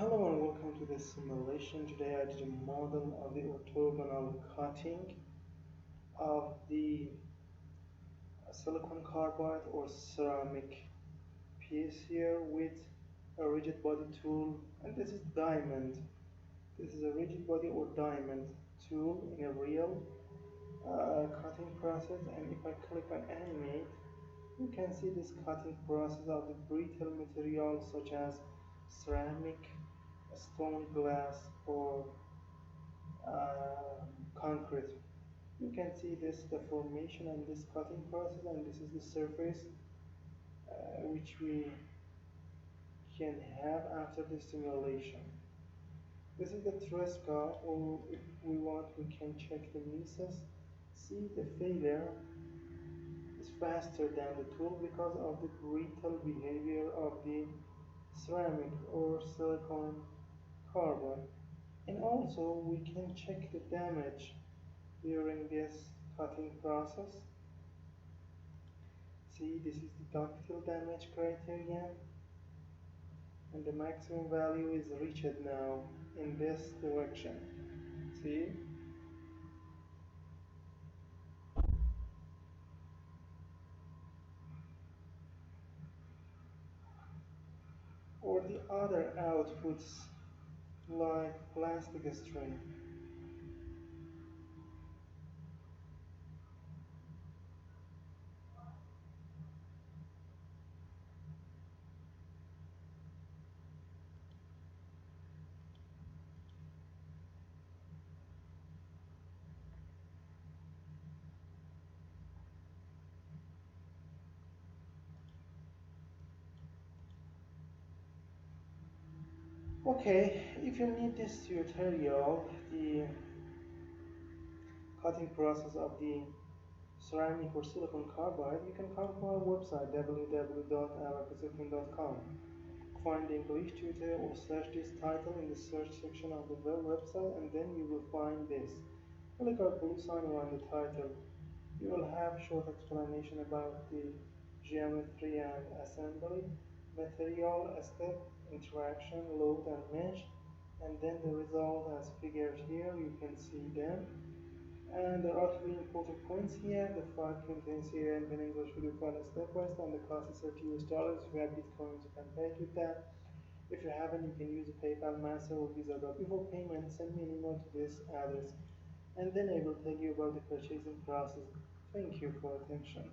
Hello and welcome to this simulation. Today I did a model of the orthogonal cutting of the silicon carbide or ceramic piece here with a rigid body tool, and this is diamond. This is a rigid body or diamond tool in a real cutting process, and if I click on animate, you can see this cutting process of the brittle materials such as ceramic, stone, glass, or concrete. You can see this deformation and this cutting process, and this is the surface which we can have after the simulation. This is the Tresca, or if we want we can check the misses. See, the failure is faster than the tool because of the brittle behavior of the ceramic or silicon carbide. And also we can check the damage during this cutting process. See, this is the ductile damage criterion, and the maximum value is reached now in this direction. See, or the other outputs like plastic string. Okay, if you need this tutorial, the cutting process of the ceramic or silicon carbide, you can come to our website www.abaqus.com. Find the English tutorial or search this title in the search section of the website, and then you will find this. Click our blue sign around the title. You will have short explanation about the geometry and assembly, material step, interaction, load and mesh, and then the result as figured here. You can see them. And there are three important points here. The file contains here and in English video file step by step, and the cost is $30. If you have Bitcoins, you can pay it with that. If you haven't, you can use a PayPal, Master, or Visa. But before payment, send me an email to this address, and then I will tell you about the purchasing process. Thank you for attention.